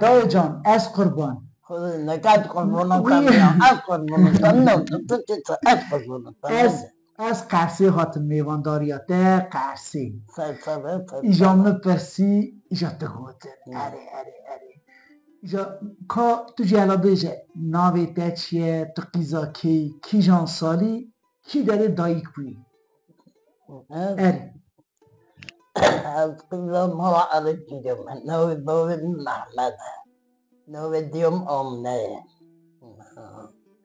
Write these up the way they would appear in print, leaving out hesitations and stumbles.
دای جان از قربان خدا نکات قربونتان میام از قربونتان نمیدونم تو چه از قربونتان از قرسی هات میوانداریاته قرسی سر ایجا مپرسی ایجا تگوتن اره ایجا که تو جالا بیجه ناوی تا چیه تو قیزا کی جان سالی کی داره دایک بوی اره از قیزا مرا علی دیدم نوی باوی محمد نوی دیم آمنه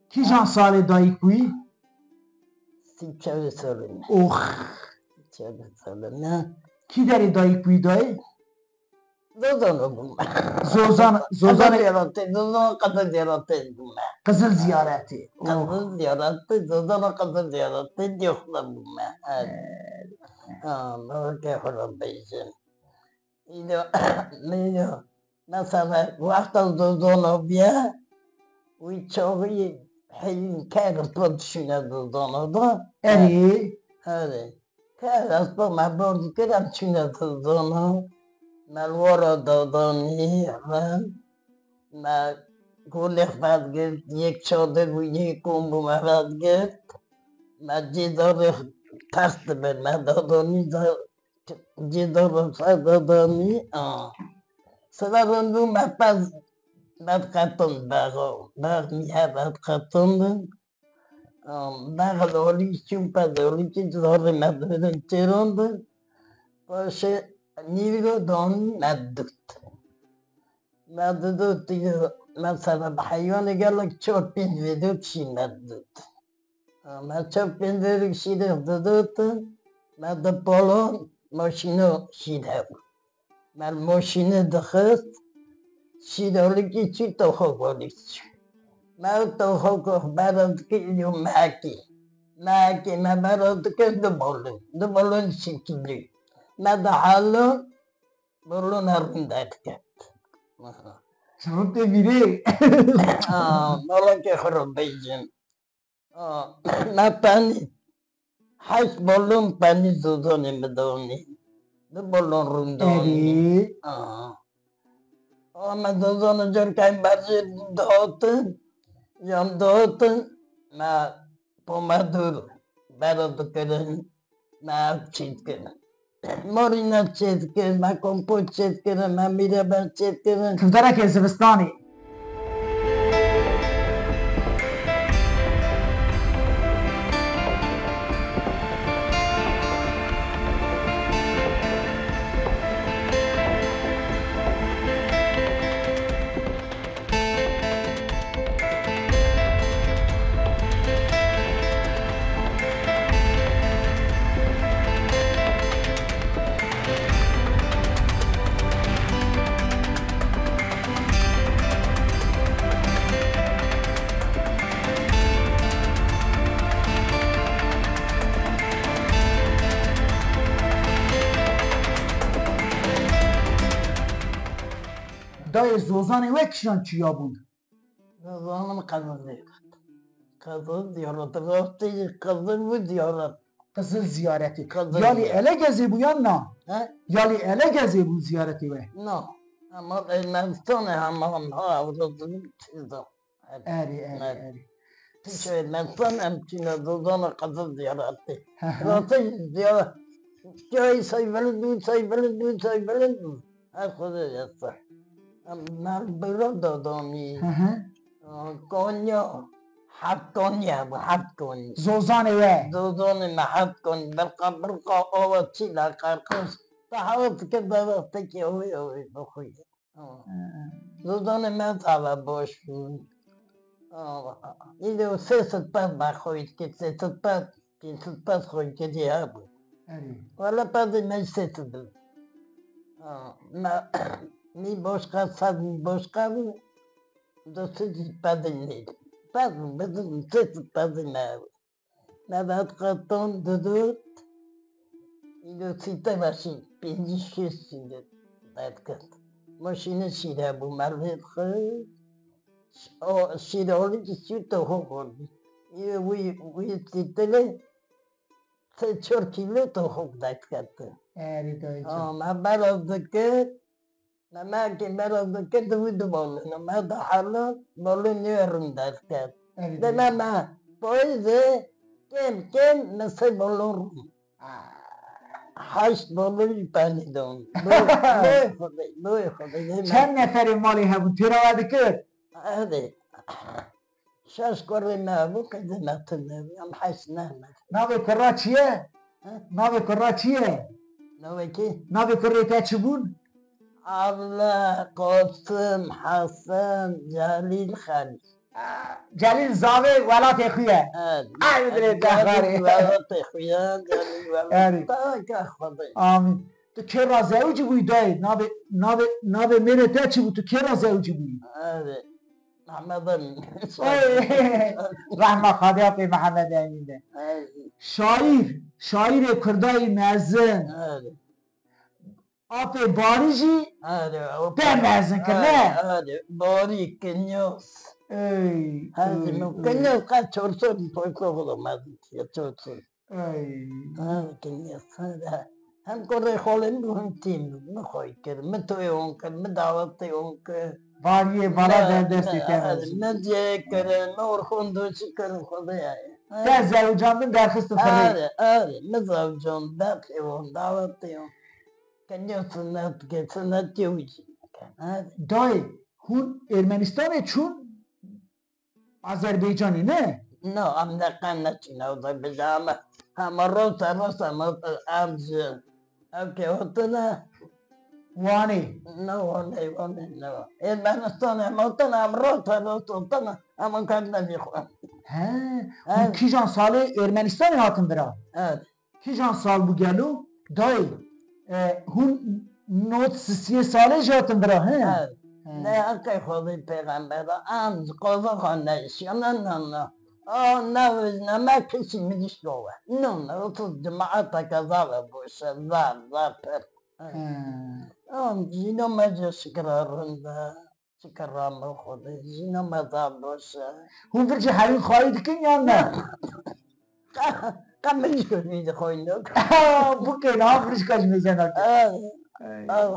کی جان سال دایک بوی 34 سالمه اوخ 34 سالمه کی داره دایک بوی دای زوزانو بوم زوزان زوزان قدر زیارته بوم قزل زیارتی قدر زیارته زوزان قدر زیارته دیوخلا بوم که خورم بیشن اینو مثلا وقت زوزانو بیا وی چاقی حیل کار پادشونه زوزانو دا اره کار از با مبارد کردم چونه زوزانو ملوارا دادانی ما گوله خواهد گرد یک چادر و یک کمبو خواهد گرد ما جدار تخت بر ما دادانی جدار دادانی صدا روندو مپز بعد قطن باغ میه بعد قطن باغ داری چون پا داری که داره مدرن چراند باشه نیرو دانی مددود دیگه مثلا حیوان گلک چهار پنج ویدو چی مددود ما چهار پنج ویدو شیده دادود مدد بالا ماشینو شیده بود من ماشینه دخست شیدالی که چی تو خواب والیست من تو خواب براد که یو مکی من براد که دو بالون شکلی من ده حالا بالون هرندت کرد شروط میره بالا که خراب بیجن من پنی 8 بالون پنی زودانی بدانی دو بالون روندانی من زودانی جور که برزی دهاتن جام دهاتن من پومدور براد کردن من چیز کردن مارینه چیز کردن من کمپوت چیز کردن من میره بر چیز کردن کفتره که زمستانی دای زوزان وکشان چیا بود زانم قدر دیارت قدر دیارت رفتی قدر بود دیارت قزل زیارتی قزل یالی زیارت. اله گزی بو یا نه ها؟ یالی اله گزی بو زیارتی وی نه اما المنستان همه ها اولادون چیزا اری پیش المنستان همچینه زوزان قدر دیارتی راستی دیارت جای سایبلد بود هر خدا یسته من برا دادامی کنیا 7 کنیا بود 7 کنیا زوزان وی زوزان ما 7 کنیا برقا آواد چی لقرقش تحاوت که درسته که اوی بخوید زوزان من طبع باش بود اینو 300 پس بخوید که 300 پس 500 پس خوید که دیگه بود ولی پس من 300 بود می باشقه صد می باشقه بود دوستی پدی نید پد بدون سه پدی نبود بعد قطعان دادود اینو سیته ماشین 5-6 سیده باید کرد ماشین شیره بود مرد خود شیره هایی که شیر تو خوب بردی اینو وی سیتله 3-4 کیلو تو خوب دست کرد اری دای جان من برازده کرد ما که برای کرده بود بالون ما دا حالا بالون نیارم در کرد ده ما پایزه کم مثل بالون رو 8 بالون پنیدم بوی خودی چند نفر مالی همون تیراوده کرد؟ آره 6 کره نبود که نتونه هم 8 نه ناوی کرا چیه؟ ناوی کرا چیه؟ نوی کی؟ ناوی کره تا چی بون؟ الله قاسم حسن جلیل خلی جلیل زاوی ولات خویه ای بدره تخاری ولات خویه جلیل ولات که خودی آمین تو که را زوجی بوی دای ناوی میره تا چی بود تو که را زوجی بوی؟ آره محمد امین رحمه خدا پی محمد امینه شاعر کردای مزن آب باریجی به مزن کنه باری کنیوس کنیوس قد 4 سال پایکو خدا مزن 4 سال کنیوس هم کره خالم هم تیم نخواهی کرد من توی اون کرد من دعوتی اون کرد باریه بالا در دستی تمز من جه کرد نور خوندوشی کرد خدایه تا زوجان من درخست فری آره من زوجان داخل اون دعوتی اون کنیوس سنت جوشی دای هون ارمنستانه چون آذربایجانی نه؟ نه هم دقیقا نچینه او دای بجام همه روز همه امز او که اوتنه وانی نه نه ارمنستان همه اوتنه هم روز اوتنه همه کار نمیخوان هون کی جان ساله ارمنستان هاتن برا کی جان سال بو گلو دای هون 93 ساله جاتن برا نه اکی خودی پیغمبر امز قضا خانه ایشیانه نه نه ما کسی میدیش دوه نه تو جماعت کذابه باشه زر پر جینا مجا شکرارنده شکرام خودی جینا مذاب باشه هون فرچه حرین خواهی دکن یا نه؟ قمش کنید خواهی نکن بکن ها فرش کاش میزنه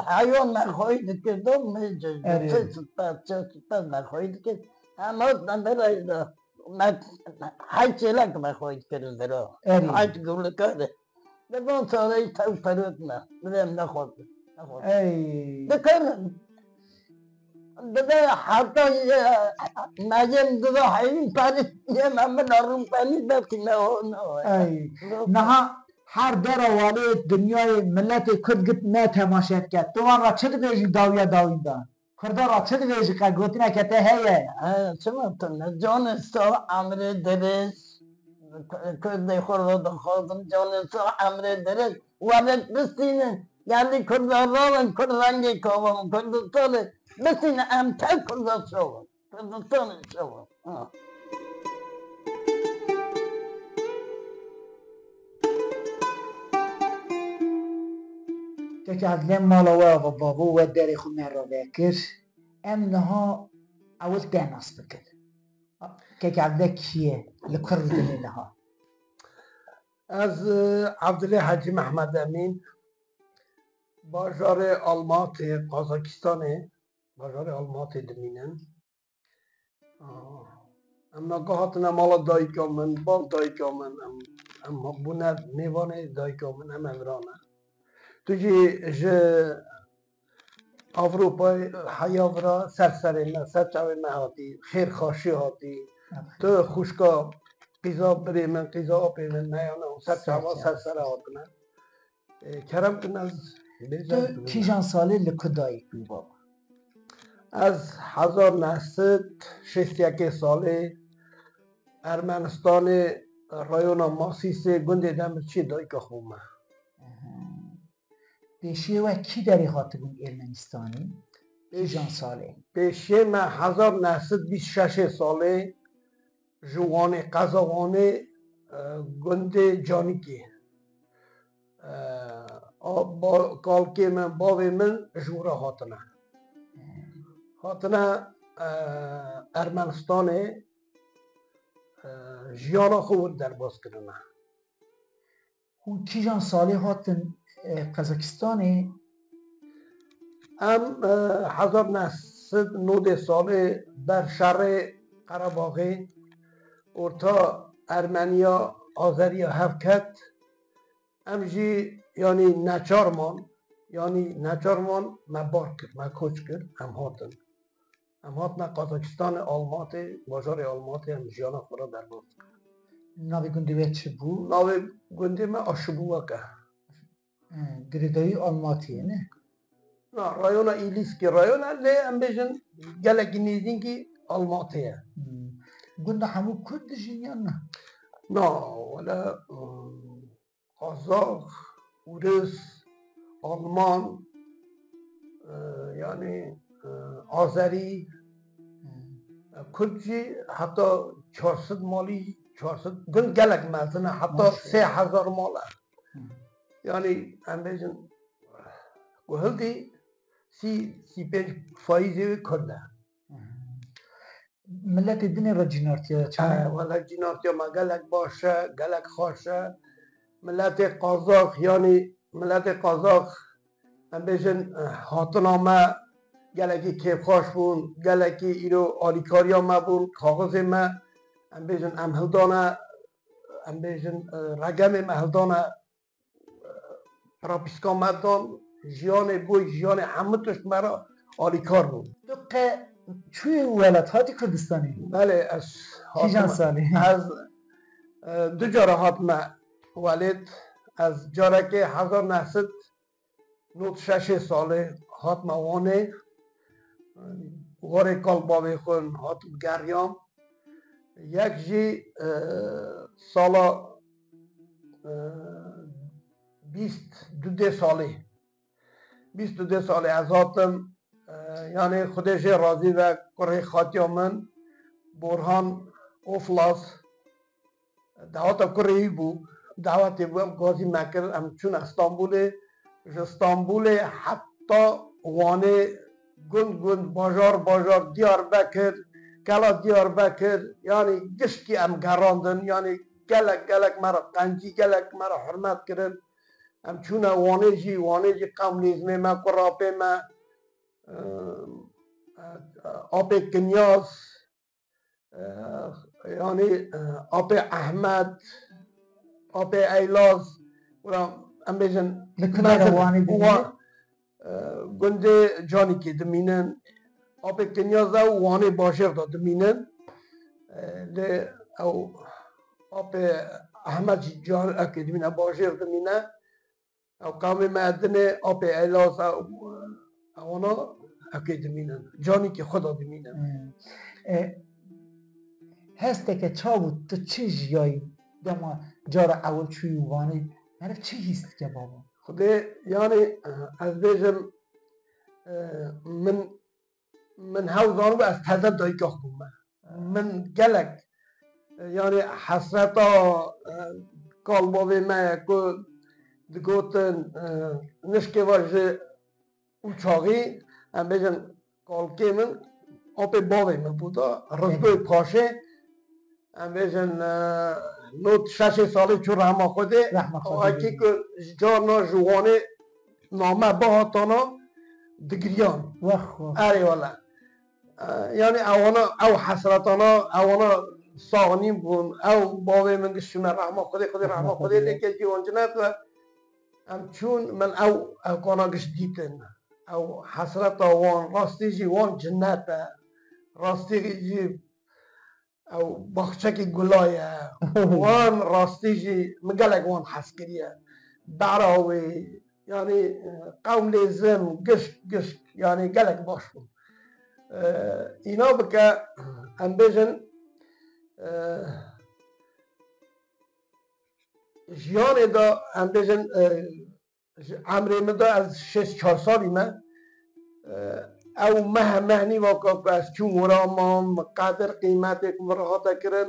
حیوان من خواهی دکردم میجا سپت من خواهی دکرد همه برای من حج لک من خواهی کرد برا حج گوله کرده بگم ساله تو پرود نه بریم نخورد دکرم بده حتی نجم دو حیوان پرید یه من نارم پرید بکی نه هر در واله دنیای ملت کرد گت نه تماشات کرد تو آن را چه دیجی داویا داویدان کرد را چه دیجی که گوتی نکته هیه چما تونه جانستا امر درس کرد خورد خودم جانستا امر درس وارد بسینه یعنی کرد راون کرد رنگی کامم کرد تونه بسینه ام تا کرد شوم کرد تونه شوم تكاد مالا و بابو و داری خود من را بکر ام نها اول تناس بکر تكاد کیه لکر دنی نها از عبدالله حاجی محمد امین باجار آلمات قازاکستانه باجار آلمات دمینن ام نگاهاتنا مالا دایکامن بال دایکامن ام بونه میوانه دایکامن ام امرانه توجی جه آوروپای حیاورا سرسره ما سرچاوی ما هاتی خیر خاشی هاتی تو خوشکا قیزا بری من قیزا آبی من نیانه سرچاوا سرسره هاتنه کرم کن از تو کی جان ساله لکدایی بی بابا از 1961 ساله ارمنستان رایون ماسیس گنده دمرچی دایک خومه پیشیه و کی داری خاطبون ارمنستانی؟ کی جان ساله؟ پیشیه من 1926 ساله جوان قزاوان گنده جانیکی کالکی من باوی من جورا هاتنه ارمنستان جیانا خود در باز کرنه هون کی جان ساله هاتن قزاکستانی؟ ام 1909 ساله در شهر قره‌باغی ارتا ارمنیا آذریا هفکت امجی یعنی نچارمان ما بار کرد ما کوچ کرد ام هاتن قازاقستان آلماتی بازار آلماتی هم جیانا خورا در بود ناوی گندوی چه بو؟ ناوی گندی ما آشبوه که گریدایی آلماتیه نه؟ نه رایونا ایلیسکی رایونا لی ام بیشن گلکی نیزینکی آلماتیه گنده همو کرد جین یا نه؟ نه ولا قازاق روس آلمان یعنی آذری کردجی حتی 400 مالی 400 گل گلک مزنه حتی 3000 ماله یعنی ام بیشن گهلدی سی پنج فایزی کرده ملت دنیا را جنارتیه چه؟ ولی جنارتیا ما گلک باشه گلک خوشه ملت قازاق یعنی ملت قازاق ام بیشن هاتنا ما گلکی کیف خوش بون گلکی ایرو آلیکاریا ما بون کاغذ ما ام بیشن ام هلدانه ام بیشن رگم ما هلدانه پراپیسکا مدان جیان بوی جیان همه توش مرا آلیکار بود دقیقه چوی ولد هاتی کردستانی؟ بله از چیجان سالی؟ از دو جاره هاتم ولد از جاره که 1996 ساله هاتم وانه غور کالباوی خون هاتم گریام یک جی سالا 22 ساله از هاتم یعنی خودش راضی و کره خاطی من برهان افلاس دعوت کره بو دعوت بو گازی مکر ام چون استانبول حتی وانه گند بازار دیار بکر کلا دیار بکر یعنی گشکی ام گراندن یعنی گلک مرا قنجی گلک مرا حرمت کردن ام چون وانه جی قوم نیزمه ما قرابه ما آب کنیاز یعنی آب احمد آب ایلاز ام بیشن گنده جانی که دمینن آب کنیاز او وانه باشر دا دمینن او آب احمد جان اکی دمینن باشر دمینن او قوم مدنه آب ایلاز اونا اکی دمینن جانی که خدا دمینن هسته که چا بود تو چه جایی دما جار اول چوی وانه مرف چه هست که بابا؟ خدا یعنی از بیشم من هاوزانو از تازه دایگاه بومه من گلک یعنی حسرتا کالباوی ما که دگوتن نشکه واجه uçağı em bêjin kalkê min apê bavê min bû da rizgoyê paşê em bêjin not şeşê salî çû rehma Xwedê ekî ku ji carna ji wanê name bihatana digiriyan erê wala yani ew hesretana ewana saxnîn bûn ew bavê min giştîne rehma Xwedê lêkê cîwan cinet ve em çûn min ew kana gişt dîtin او حسرت وان راستی جی وان جنته راستی جی او بخشکی گلایه وان راستی جی مگلک وان حسکریه دعراوی یعنی قوم لیزم گشت یعنی گلک باش بود اینا بکه ام بیجن جیان دا ام بیجن عمری مدا از 6 سالی من او مهنی واقع از چون ورامام قدر قیمتی که ورهاته کرن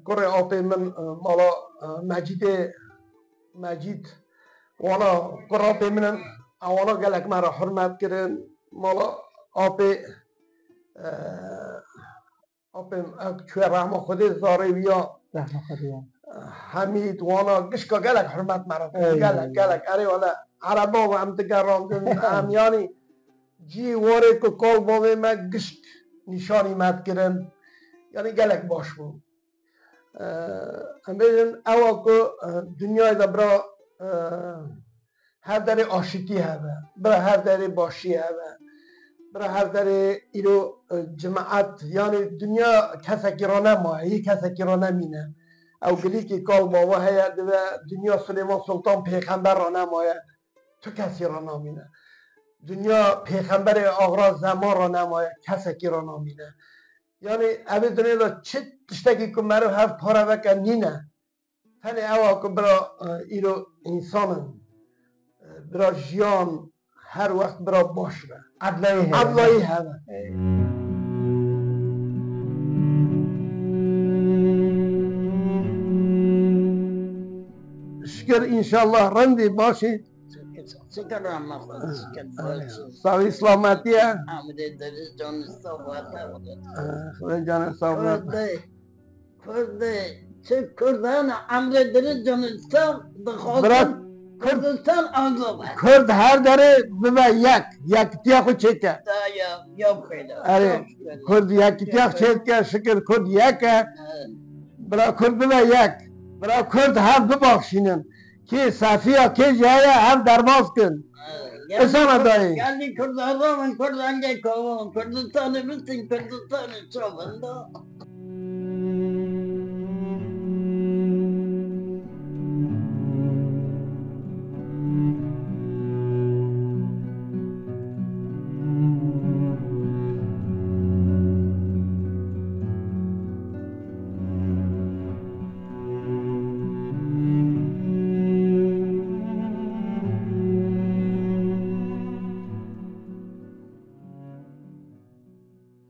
کره آپی من مالا مجید وانا کره آپی من وانا گلک مرا حرمت کرن مالا آپی چوی رحمه خودی زاره ویا حمید وانا گشکا گلک حرمت مرا گلک اره والا عربا و هم دگران هم یعنی جی واره که کال باوی ما گشت نشانی مد کرن یعنی گلک باش بود بیشن اوا که دنیای دا برا هر در آشتی هوا برا هر در باشی هوا برا هر در ایرو جماعت یعنی دنیا کسی که را نمایه یک کسی که را نمینه او گلی که کال باوا هیا دنیا سلیمان سلطان پیغمبر را نمایه تو کسی را نمینه دنیا پیغمبر آغرا زمان را نمایه کسی که را نمینه یعنی اوی دنیا دا چه تشتکی که مرو هفت پاره وکن نینه تنی اوا که برا ایرو انسانن برا جیان هر وقت برا باش به عدلایی هوا شکر انشالله رندی باشید شکر رحمه خود شکر فرشید ساوی سلامتیه آمده داری جان صحبت خدا جان صحبت کرده چه کردن آمده داری جان صحبت بخواستم کردستان آنگاه کرد هر داره ببا یک تیا خود چه که یا پیدا اره کرد یک تیا چه که شکر کرد یکه برا کرد ببا یک برا کرد هم ببخشینن که صافیا که جایه هم درماز کن اسانا دایی گلی کردان من کردان که کامون کردستان بسین کردستان چوبنده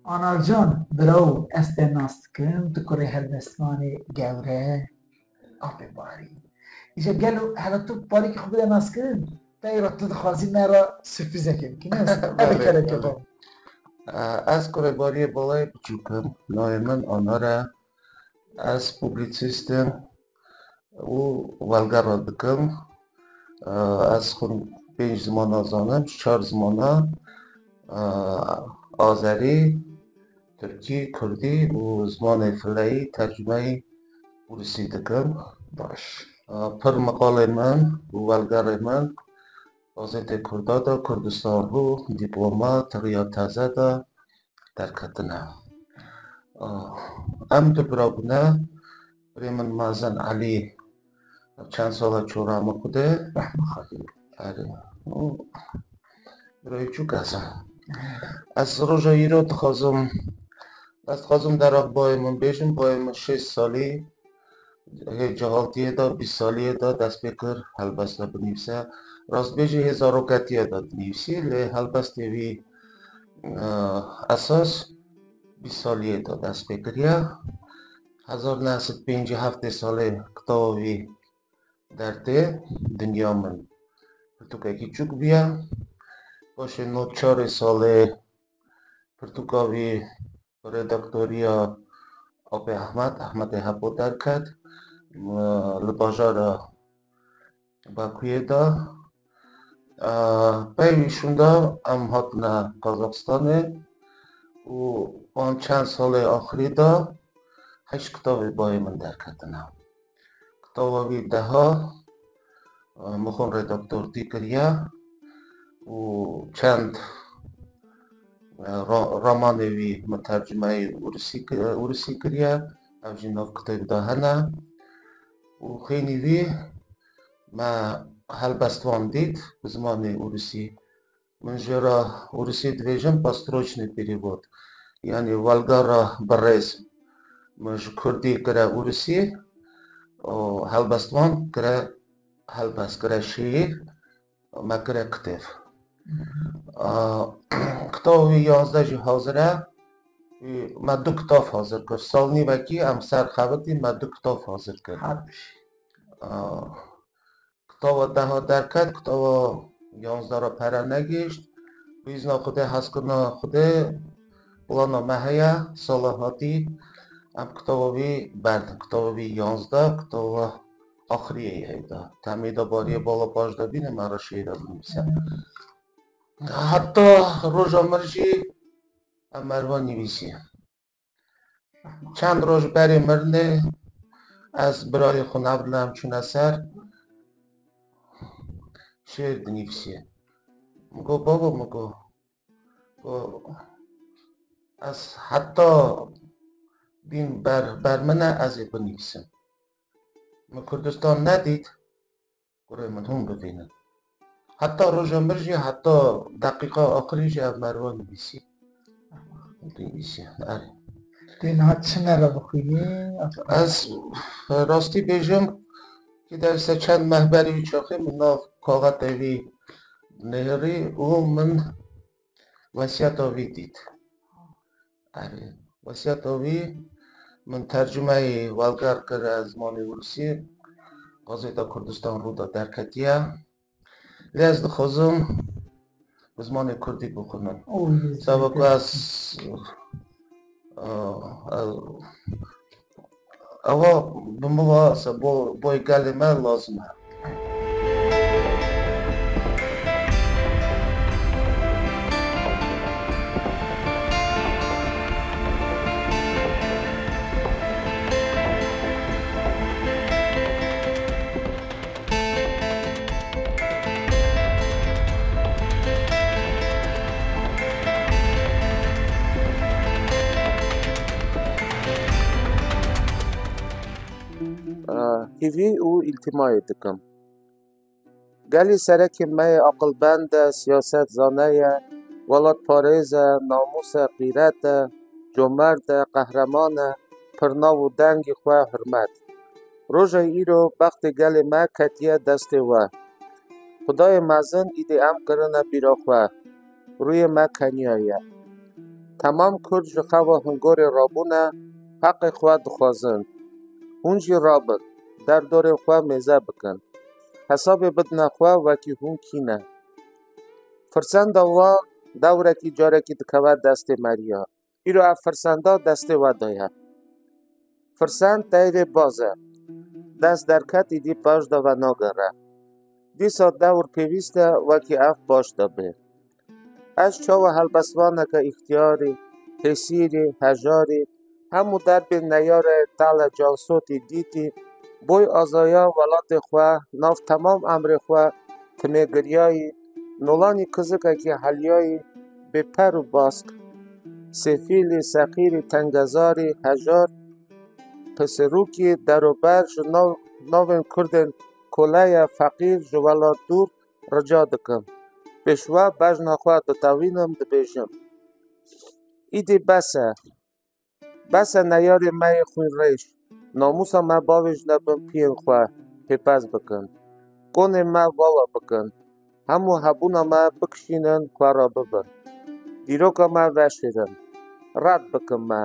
آنال جان برو استناست کن تو کره هلبستانی گوره آب باری ایجا گلو حالا تو باری که خوب ناس کن تا ایرات خواهی مرا سرپیزه کن که نیست اوه کره که با از کره باری بالای بچوکم نای من آنها را از پوبلیسیستم و والگر را دکم از خون 5 زمان آزانم 4 زمان آذری ترکی کردی و زمان فلایی ترجمه روسی دکم باش پر مقال من و والگر من وزارت کردا دا کردستان رو دیپلوما تغییر تازه دا در کتنه ام دو برابونه من مازن علی چند سال چورامه کده رحمه خواهی برای چو گزم از روژا ایرو خواستم در بای من بیشم بای من 6 سالی جهالتیه دا 20 سالیه دا دست بکر هلبسته بنیفسه راست بیجی 1000 کتیه دا بنیفسی لی هلبسته وی اساس 20 سالیه دا دست بکریه 1957 ساله کتاوی در ته دنیا من پرتوکاکی چوک بیا باشه 4 ساله پرتوکاوی ردکتوریا آب احمد هپو در کد لباجار باکویه دا پیویشون دا ام هاتنا قازقستانه و آن چند سال آخری دا 8 کتابی بای من در کدنه کتابی ده ها مخون ردکتور دی کریا و چند رمانوی مترجمه روسی کریا او جناف کتاب دا هنه و خیلی وی ما هلبستوان دید به زمان روسی من جرا روسی دویجم пастрочный перевод یعنی والگارا برزم مش کردی کرا روسی و هلبستوان کرا هلبست کرا شیر ما کرا کتف کتابی 11 جی حاضره ما 2 کتاب حاضر کرد سالنی وکی ام سر خوابتی ما 2 کتاب حاضر کرد کتاب 10 در کد کتاب 11 را پره نگشت بیزنا خوده هست کنه خوده بلانا مهیا صلاحاتی ام کتابی برد کتابی 11 کتاب آخریه ایده تمیده باری بالا پاش دا بینه مرا شیره بنویسه حتی روژا مرجی مروان نویسی چند روز بری مرنه از برای خون نبرلم چون اثر شعر دنیویسی مگو بابا مگو از حتی بین بر منه از بنویسم ما کردستان ندید گروه من هم ببینن حتی روژا مرجی حتی دقیقه آخریش مروان نویسی آره اینها چه را بخوینی؟ از راستی بیجم که در چند محبری چاخه من ناف کاغت اوی نهری او من وسیعت آوی دید آره وسیعت آوی من ترجمه والگر کرد از مانی ورسی قاضیتا کردستان رو در کتیه لیز دخوزم بزمان کردی بخونم سبب از اوا بمواسه بوی کلمه لازمه هیوی او التماعی دکم گلی سرک مای عقل بند سیاست زانه ولاد پاریزه ناموس غیرت جمرد قهرمان پرناو و دنگ خواه حرمت روژه ای رو بخت گل ما کتیه دست و خدای مزن ایده ام کرنه بیرا خواه روی ما کنیایه تمام کرد جخوا هنگور رابونه حق خواه دخوازن هونجی رابن در دور خواه میزه بکن حساب بدن خواه وکی هون کینه فرسنده و دوره کی جاره کی دکوه دست مریا ایرو اف فرسنده دست و دایه فرسند تایر بازه دست درکت ایدی پاش دا و ناگره دیسا دور پیوسته وکی اف باش دا به از چاو هلبسوانه که اختیاری حسیری هجاری همو در به نیار تال جانسوتی دیتی بوی آزایا ولات خواه ناف تمام امر خواه تمیگریایی نولانی کزکه که حلیایی به پر و باسک سفیلی سقیری تنگزاری هجار پسروکی دروبر نوین کردن کلای فقیر جوالا دور رجا دکم بشوا بجنا خواه دتاوینم دبیجم ایدی بسه نیاری مای خوین ریش ناموسا ما باوش نبم پین خواه پیپز بکن کون ما والا بکن همو هبونا ما بکشینن خواه را ببن دیروکا ما وشیرن رد بکن ما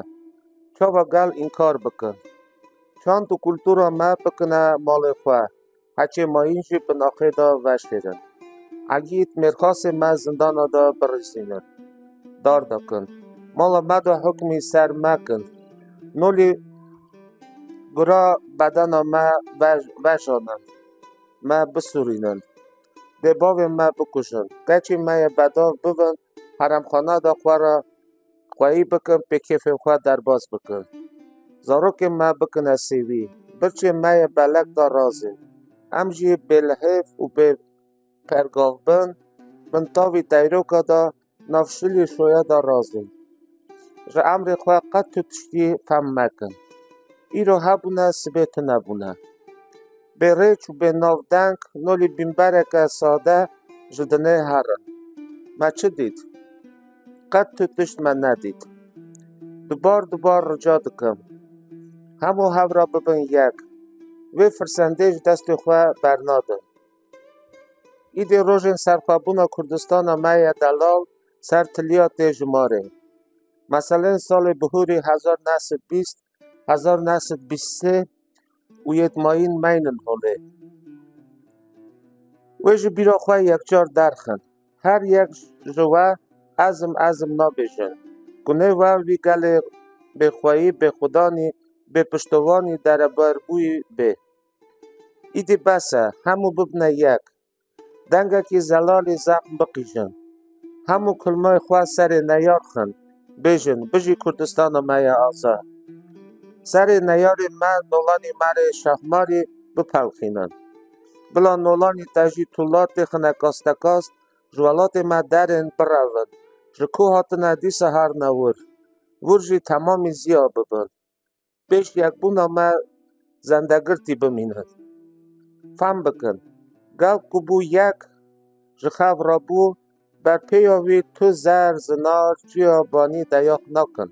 چاوا گل انکار بکن چان تو کلتورا ما بکنه مال خواه هچه ما اینجی بناخه دا وشیرن اگیت مرخاص ما زندانا دا برسینن دار دکن مالا ما دا حکمی سر مکن نولی گرا بدنا ما وشانن ما بسورینن دباو ما بکشن گچی ما بدا ببن حرمخانه دا خواه را خواهی بکن پی کیف خواه در باز بکن زاروک ما بکنه سیوی برچه ما بلک دا رازی امجی بلحف و به پرگاو بن تاوی دیروکا دا نفشلی شویا دا رازی جا امر خواه قد تو تشتی فهم مکن ایرو هبونه سبیت نبونه به ریچ و به نافدنگ نولی بینبرک ساده جدنه هرن ما چه دید؟ قد تو تشت من ندید دوبار رجا دکم همو هف را ببین یک وی فرسندیج دست خواه برنادن ایده روژن سرخوابونا کردستان مای دلال سر تلیا تیج ماره مثلا سال بهوری 1920 1923 و یتماین مینن هوله ویج بیرا خواه یک جار درخن هر یک جوه ازم نابیجن گونه وی گل به خواهی به خدانی به پشتوانی در بربوی به ایدی بسه همو ببنه یک دنگه که زلالی زخم بقیجن همو کلمه خواه سر نیار خن بیجن بجی کردستان مای آزا سر نیار من نولانی مره شهماری بپلخینن بلا نولانی تجی طولات خنه کاستکاست جوالات ما درن برون جکو هاتنه دی سهر نور ورجی تمامی زیا ببن پیش یک بونا ما زندگرتی بمیند فهم بکن گل کبو یک جخاف رابو بر پیاوی تو زر زنار جیا بانی دیاق نکن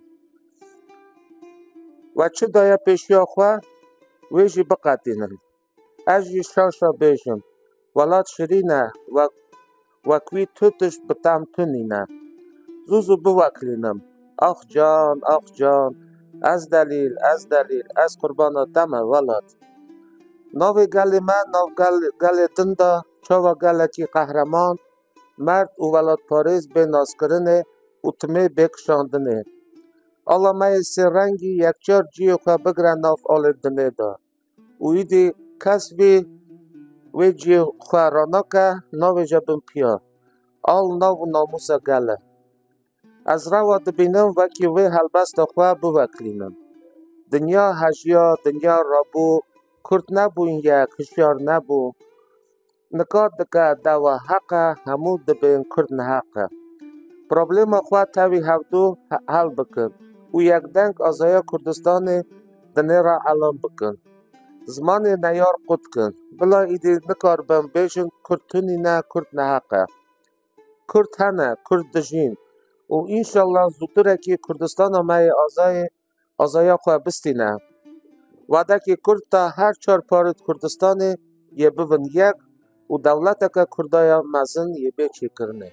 و چه دایا پیشیا خواه ویجی بقاتینن اجی شاشا بیجم ولات شرینه و کوی توتش بتام تونینه زوزو بوکلینم آخ جان از دلیل از قربان دمه ولات ناوی گلی من ناو گلی دندا چاوا گلتی قهرمان مرد و ولات پاریز به ناز کرنه و تمه بکشاندنه الله مای سی رنگی یک جار جیو خواه بگره ناف آل دنه دا و ایدی کس وی جیو خواه رانا که ناوی جبن پیا آل ناو ناموسا گله از روا دبینم وکی وی حلبست خواه بوکلینم دنیا هجیا دنیا رابو کرد نبو این یک هشیار نبو نکات دکه دوا حقه همو دبین کرد نحقه پرابلم خواه تاوی هفدو حل بکن و یک دنگ آزایا کردستان دنه را علم بکن زمان نیار قد کن بلا ایدی نکار بم بیشن کرد تونی نه کرد نحقه کرد هنه کرد دجین و انشالله زودره که کردستان مای آزایا خواه بستینه وعده که کرد تا هر چار پارت کردستان یه بون یک و دولت که کردایا مزن یه بیچی کرنه